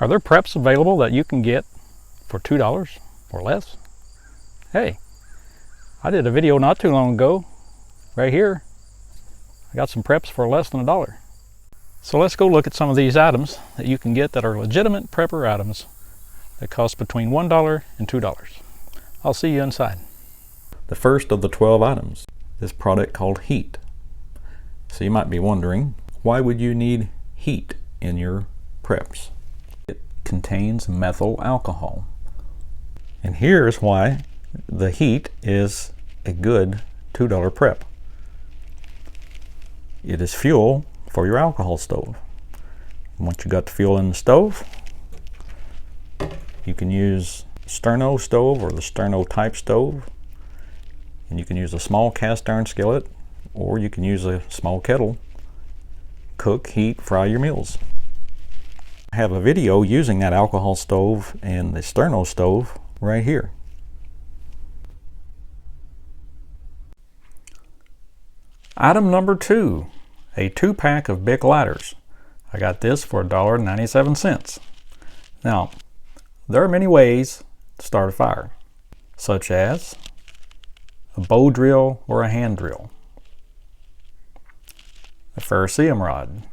Are there preps available that you can get for $2 or less? Hey, I did a video not too long ago, right here. I got some preps for less than $1. So let's go look at some of these items that you can get that are legitimate prepper items that cost between $1 and $2. I'll see you inside. The first of the 12 items is a product called heat. So you might be wondering, why would you need heat in your preps? It contains methyl alcohol. And here's why the heat is a good $2 prep. It is fuel for your alcohol stove. Once you got the fuel in the stove, you can use sterno stove or the sterno type stove, and you can use a small cast iron skillet, or you can use a small kettle. Cook, heat, fry your meals. I have a video using that alcohol stove and the sterno stove right here. Item number 2, a 2-pack of Bic lighters. I got this for $1.97. Now, there are many ways to start a fire, such as a bow drill or a hand drill, a ferrocerium rod,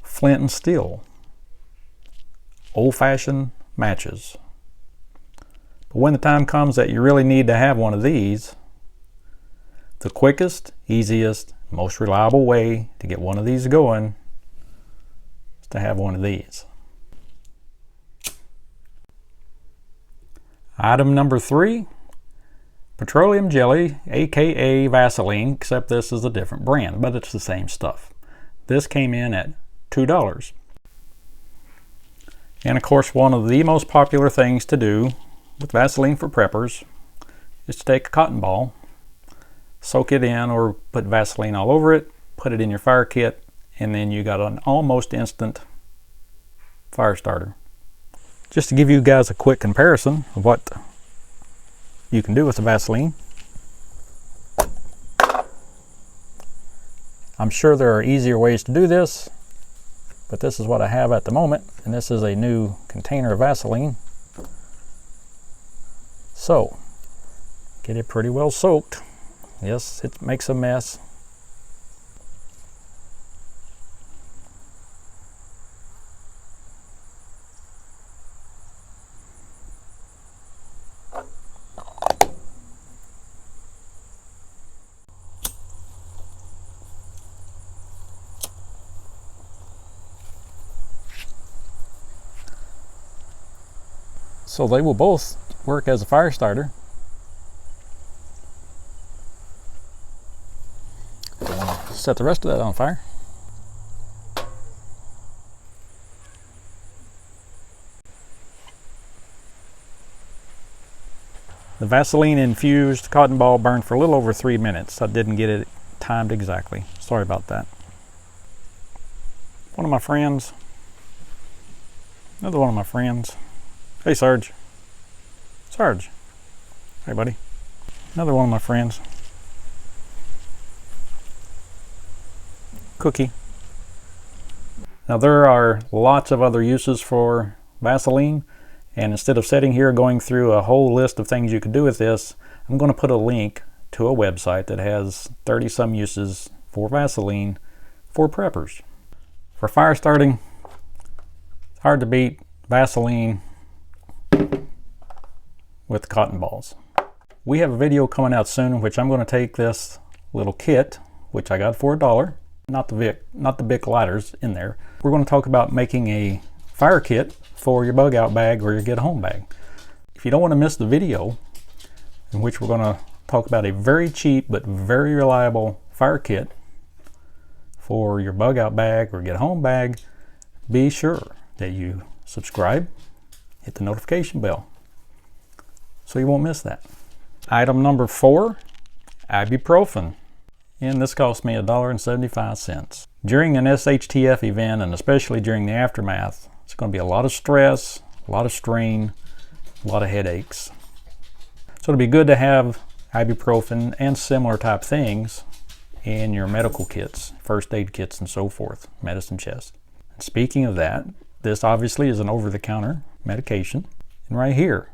flint and steel, old-fashioned matches. But when the time comes that you really need to have one of these, the quickest, easiest, most reliable way to get one of these going is to have one of these. Item number 3, petroleum jelly, aka Vaseline, except this is a different brand, but it's the same stuff. This came in at $2. And of course, one of the most popular things to do with Vaseline for preppers is to take a cotton ball, soak it in, or put Vaseline all over it, put it in your fire kit, and then you got an almost instant fire starter. Just to give you guys a quick comparison of what you can do with the Vaseline. I'm sure there are easier ways to do this, but this is what I have at the moment, and this is a new container of Vaseline. So, get it pretty well soaked. Yes, it makes a mess. So they will both work as a fire starter. Set the rest of that on fire. The Vaseline infused cotton ball burned for a little over 3 minutes. I didn't get it timed exactly. Sorry about that. One of my friends, another one of my friends. Hey Sarge. Sarge. Hey buddy. Another one of my friends. Cookie. Now there are lots of other uses for Vaseline, and instead of sitting here going through a whole list of things you could do with this, I'm going to put a link to a website that has 30 some uses for Vaseline for preppers. For fire starting, it's hard to beat Vaseline with cotton balls. We have a video coming out soon in which I'm going to take this little kit, which I got for $1, not the Bic lighters in there. We're going to talk about making a fire kit for your bug out bag or your get home bag. If you don't want to miss the video in which we're going to talk about a very cheap but very reliable fire kit for your bug out bag or get home bag, be sure that you subscribe, hit the notification bell so you won't miss that. Item number 4, Ibuprofen. And this cost me $1.75. During an SHTF event, and especially during the aftermath, it's going to be a lot of stress, a lot of strain, a lot of headaches. So it'd be good to have ibuprofen and similar type things in your medical kits, first aid kits and so forth, medicine chest. And speaking of that, This obviously is an over-the-counter medication. And right here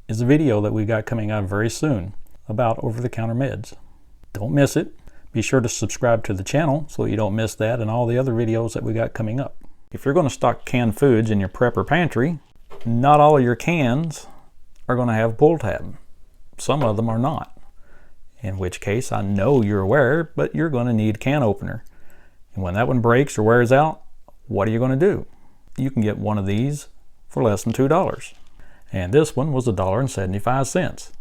is a video that we got coming out very soon about over-the-counter meds. Don't miss it. Be sure to subscribe to the channel so you don't miss that and all the other videos that we got coming up. If you're going to stock canned foods in your prep or pantry, not all of your cans are going to have pull tab. Some of them are not. In which case, I know you're aware, but you're going to need a can opener. And when that one breaks or wears out, what are you going to do? You can get one of these for less than $2. And this one was $1.75.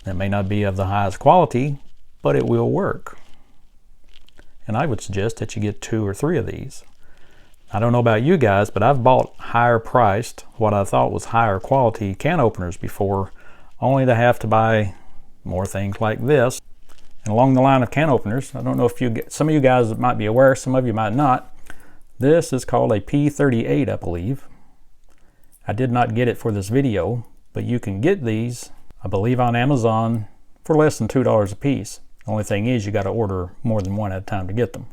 That may not be of the highest quality, but it will work. And I would suggest that you get 2 or 3 of these. I don't know about you guys, but I've bought higher priced, what I thought was higher quality can openers before, only to have to buy more things like this. And along the line of can openers, I don't know if some of you guys might be aware, some of you might not. This is called a P38, I believe. I did not get it for this video, but you can get these, I believe, on Amazon for less than $2 a piece. The only thing is you got to order more than one at a time to get them.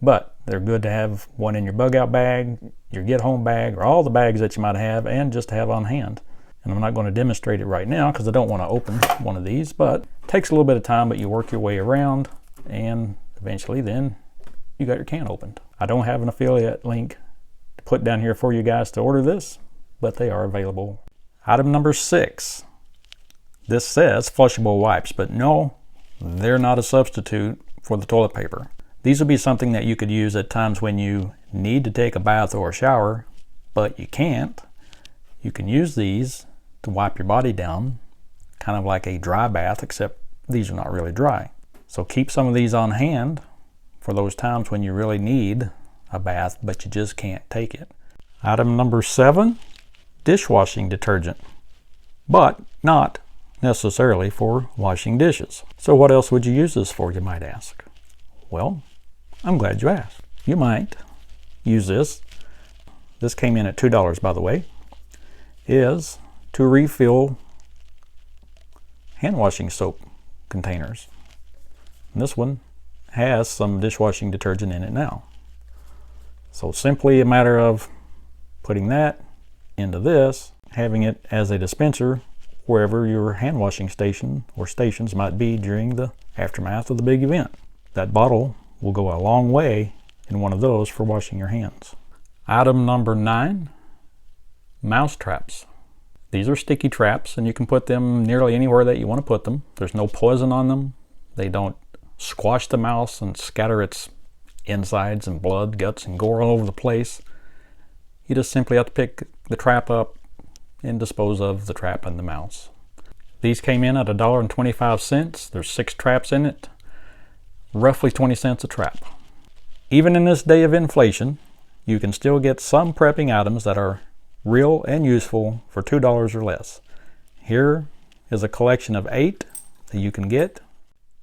But they're good to have one in your bug out bag, your get home bag, or all the bags that you might have, and just to have on hand. And I'm not going to demonstrate it right now because I don't want to open one of these, but it takes a little bit of time, but you work your way around and eventually then you got your can opened. I don't have an affiliate link to put down here for you guys to order this, but they are available. Item number 6. This says flushable wipes, but no, they're not a substitute for the toilet paper. These would be something that you could use at times when you need to take a bath or a shower, but you can't. You can use these to wipe your body down, kind of like a dry bath, except these are not really dry. So keep some of these on hand for those times when you really need a bath, but you just can't take it. Item number 7, dishwashing detergent, but not necessarily for washing dishes. So what else would you use this for, you might ask? Well, I'm glad you asked. You might use this. This came in at $2, by the way. Is to refill hand washing soap containers. And this one has some dishwashing detergent in it now. So simply a matter of putting that into this, having it as a dispenser wherever your hand washing station or stations might be during the aftermath of the big event. That bottle will go a long way in one of those for washing your hands. Item number 9, mouse traps. These are sticky traps and you can put them nearly anywhere that you want to put them. There's no poison on them. They don't squash the mouse and scatter its insides and blood, guts, and gore all over the place. You just simply have to pick the trap up and dispose of the trap and the mouse. These came in at $1.25. There's 6 traps in it, roughly 20 cents a trap. Even in this day of inflation, you can still get some prepping items that are real and useful for $2 or less. Here is a collection of 8 that you can get.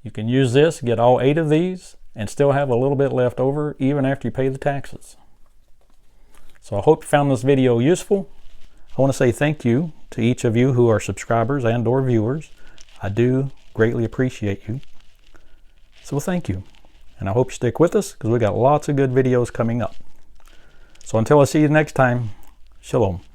You can use this, get all 8 of these, and still have a little bit left over even after you pay the taxes. So I hope you found this video useful. I want to say thank you to each of you who are subscribers and or viewers. I do greatly appreciate you. So thank you. And I hope you stick with us because we got lots of good videos coming up. So until I see you next time, shalom.